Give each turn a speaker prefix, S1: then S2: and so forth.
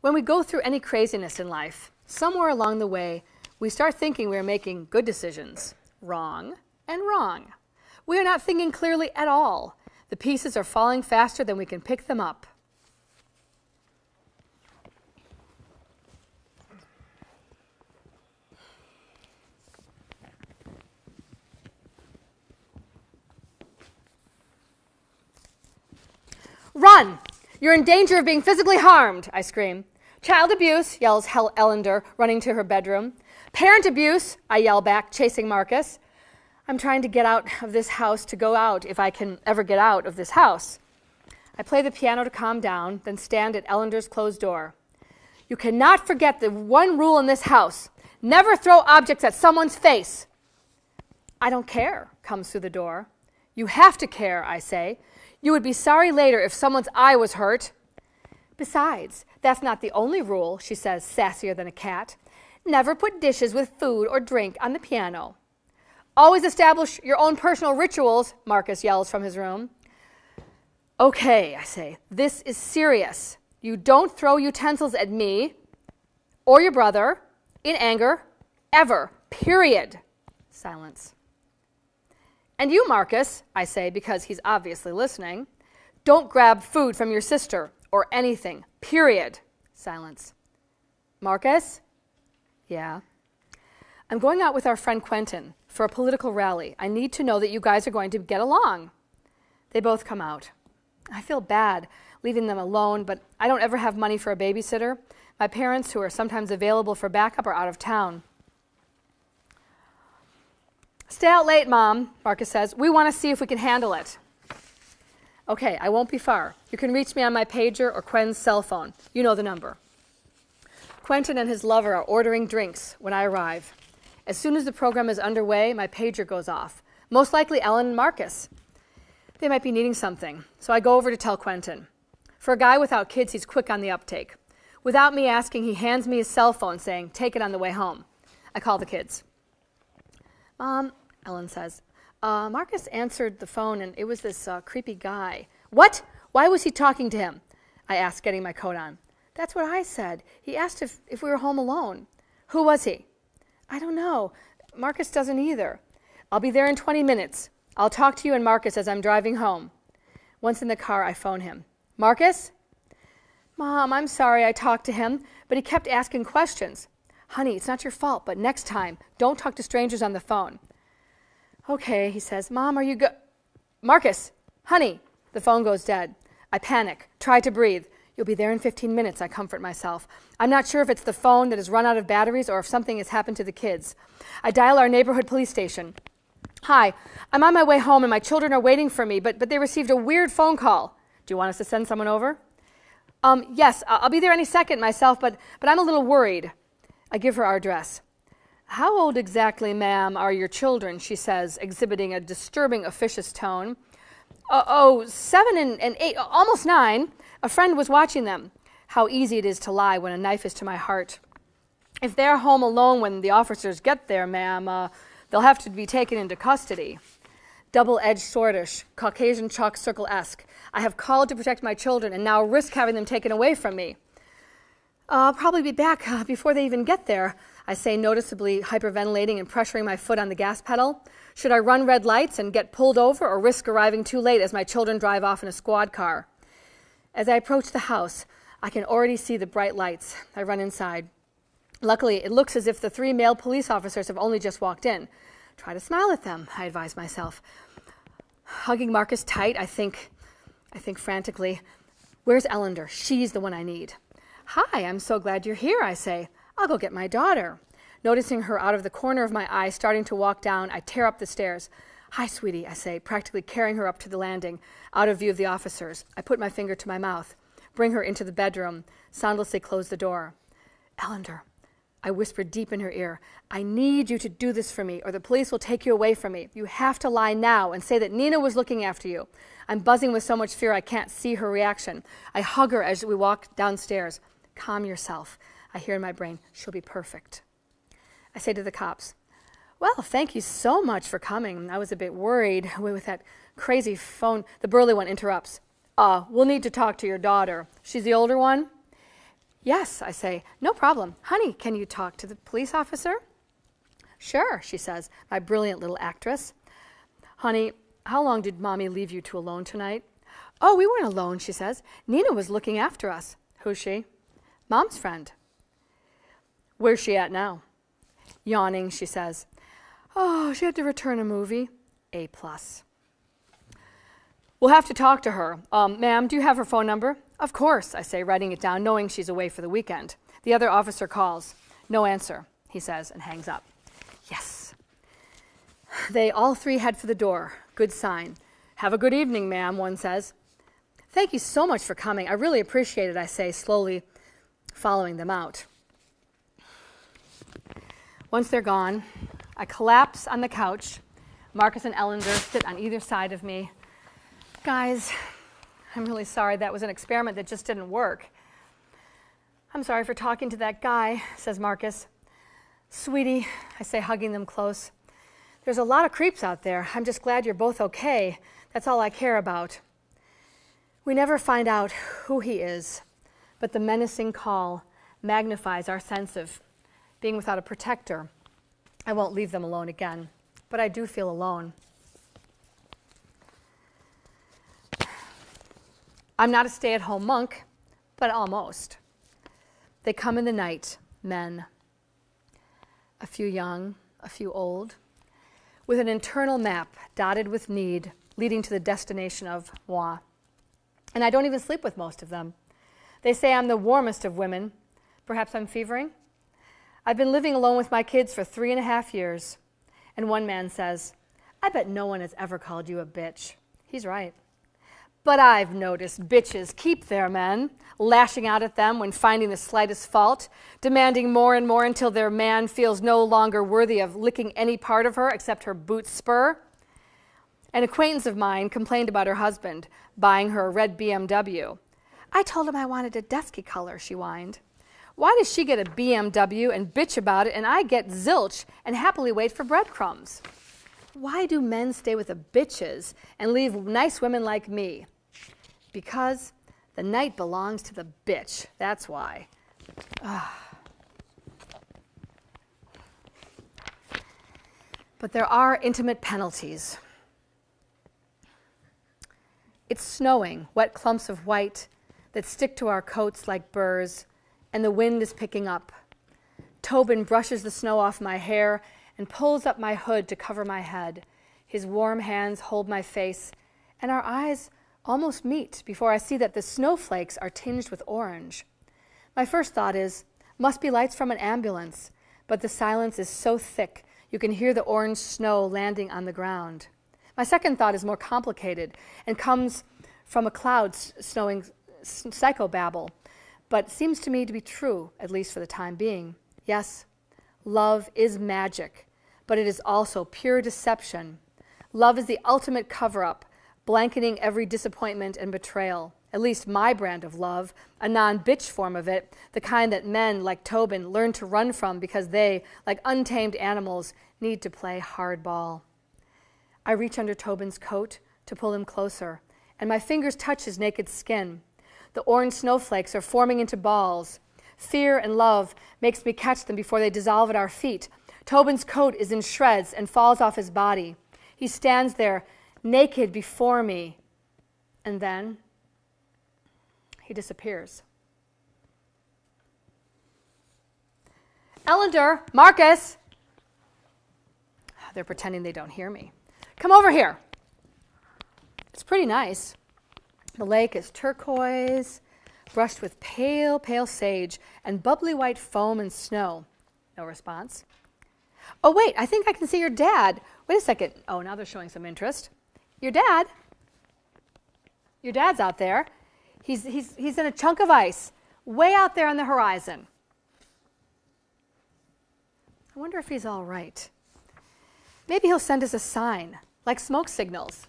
S1: When we go through any craziness in life, somewhere along the way, we start thinking we are making good decisions. Wrong and wrong. We are not thinking clearly at all. The pieces are falling faster than we can pick them up. Run! You're in danger of being physically harmed, I scream. Child abuse, yells Ellender, running to her bedroom. Parent abuse, I yell back, chasing Marcus. I'm trying to get out of this house to go out if I can ever get out of this house. I play the piano to calm down, then stand at Ellender's closed door. You cannot forget the one rule in this house. Never throw objects at someone's face. I don't care, comes through the door. You have to care, I say. You would be sorry later if someone's eye was hurt. Besides, that's not the only rule, she says, sassier than a cat. Never put dishes with food or drink on the piano. Always establish your own personal rituals, Marcus yells from his room. Okay, I say, this is serious. You don't throw utensils at me or your brother in anger, ever, period. Silence. And you, Marcus, I say, because he's obviously listening, don't grab food from your sister or anything, period. Silence. Marcus? Yeah. I'm going out with our friend Quentin for a political rally. I need to know that you guys are going to get along. They both come out. I feel bad leaving them alone, but I don't ever have money for a babysitter. My parents, who are sometimes available for backup, are out of town. Stay out late, Mom, Marcus says. We want to see if we can handle it. Okay, I won't be far. You can reach me on my pager or Quen's cell phone. You know the number. Quentin and his lover are ordering drinks when I arrive. As soon as the program is underway, my pager goes off. Most likely Ellen and Marcus. They might be needing something, so I go over to tell Quentin. For a guy without kids, he's quick on the uptake. Without me asking, he hands me his cell phone saying, take it on the way home. I call the kids. Mom, Ellen says, Marcus answered the phone and it was this creepy guy. What? Why was he talking to him? I asked, getting my coat on. That's what I said. He asked if we were home alone. Who was he? I don't know. Marcus doesn't either. I'll be there in 20 minutes. I'll talk to you and Marcus as I'm driving home. Once in the car, I phone him. Marcus? Mom, I'm sorry I talked to him, but he kept asking questions. Honey, it's not your fault, but next time, don't talk to strangers on the phone. Okay, he says. Mom, are you good? Marcus, honey. The phone goes dead. I panic, try to breathe. You'll be there in 15 minutes, I comfort myself. I'm not sure if it's the phone that has run out of batteries or if something has happened to the kids. I dial our neighborhood police station. Hi, I'm on my way home and my children are waiting for me, but they received a weird phone call. Do you want us to send someone over? Yes, I'll be there any second myself, but I'm a little worried. I give her our address. How old exactly, ma'am, are your children, she says, exhibiting a disturbing officious tone. 7 and 8, almost 9. A friend was watching them. How easy it is to lie when a knife is to my heart. If they're home alone when the officers get there, ma'am, they'll have to be taken into custody. Double-edged swordish, Caucasian chalk circle-esque. I have called to protect my children and now risk having them taken away from me. I'll probably be back before they even get there, I say, noticeably hyperventilating and pressuring my foot on the gas pedal. Should I run red lights and get pulled over or risk arriving too late as my children drive off in a squad car? As I approach the house, I can already see the bright lights. I run inside. Luckily, it looks as if the 3 male police officers have only just walked in. Try to smile at them, I advise myself. Hugging Marcus tight, I think frantically, where's Ellender? She's the one I need. Hi, I'm so glad you're here, I say. I'll go get my daughter. Noticing her out of the corner of my eye starting to walk down, I tear up the stairs. Hi, sweetie, I say, practically carrying her up to the landing, out of view of the officers. I put my finger to my mouth, bring her into the bedroom, soundlessly close the door. Ellender, I whispered deep in her ear, I need you to do this for me, or the police will take you away from me. You have to lie now and say that Nina was looking after you. I'm buzzing with so much fear I can't see her reaction. I hug her as we walk downstairs. Calm yourself. I hear in my brain, she'll be perfect. I say to the cops, well, thank you so much for coming. I was a bit worried with that crazy phone. The burly one interrupts. We'll need to talk to your daughter. She's the older one? Yes, I say, no problem. Honey, can you talk to the police officer? Sure, she says, my brilliant little actress. Honey, how long did Mommy leave you two alone tonight? Oh, we weren't alone, she says. Nina was looking after us. Who's she? Mom's friend. Where's she at now? Yawning, she says, oh, she had to return a movie. A+. We'll have to talk to her. Ma'am, do you have her phone number? Of course, I say, writing it down, knowing she's away for the weekend. The other officer calls. No answer, he says, and hangs up. Yes. They all three head for the door. Good sign. Have a good evening, ma'am, one says. Thank you so much for coming. I really appreciate it, I say, slowly following them out. Once they're gone, I collapse on the couch. Marcus and Ellender sit on either side of me. Guys, I'm really sorry. That was an experiment that just didn't work. I'm sorry for talking to that guy, says Marcus. Sweetie, I say, hugging them close. There's a lot of creeps out there. I'm just glad you're both okay. That's all I care about. We never find out who he is, but the menacing call magnifies our sense of being without a protector. I won't leave them alone again, but I do feel alone. I'm not a stay-at-home monk, but almost. They come in the night, men. A few young, a few old, with an internal map dotted with need, leading to the destination of moi. And I don't even sleep with most of them. They say I'm the warmest of women. Perhaps I'm fevering. I've been living alone with my kids for 3.5 years. And one man says, I bet no one has ever called you a bitch. He's right. But I've noticed bitches keep their men, lashing out at them when finding the slightest fault, demanding more and more until their man feels no longer worthy of licking any part of her except her boot spur. An acquaintance of mine complained about her husband buying her a red BMW. I told him I wanted a dusky color, she whined. Why does she get a BMW and bitch about it and I get zilch and happily wait for breadcrumbs? Why do men stay with the bitches and leave nice women like me? Because the night belongs to the bitch. That's why. But there are intimate penalties. It's snowing, wet clumps of white that stick to our coats like burrs, and the wind is picking up. Tobin brushes the snow off my hair and pulls up my hood to cover my head. His warm hands hold my face, and our eyes almost meet before I see that the snowflakes are tinged with orange. My first thought is, must be lights from an ambulance, but the silence is so thick you can hear the orange snow landing on the ground. My second thought is more complicated and comes from a cloud snowing psychobabble, but seems to me to be true, at least for the time being. Yes, love is magic, but it is also pure deception. Love is the ultimate cover-up, blanketing every disappointment and betrayal. At least my brand of love, a non-bitch form of it, the kind that men like Tobin learn to run from because they, like untamed animals, need to play hardball. I reach under Tobin's coat to pull him closer, and my fingers touch his naked skin. The orange snowflakes are forming into balls. Fear and love makes me catch them before they dissolve at our feet. Tobin's coat is in shreds and falls off his body. He stands there, naked before me, and then he disappears. Ellender, Marcus! They're pretending they don't hear me. Come over here. It's pretty nice. The lake is turquoise, brushed with pale, pale sage and bubbly white foam and snow. No response. Oh, wait, I think I can see your dad. Wait a second. Oh, now they're showing some interest. Your dad? Your dad's out there. He's in a chunk of ice, way out there on the horizon. I wonder if he's all right. Maybe he'll send us a sign, like smoke signals.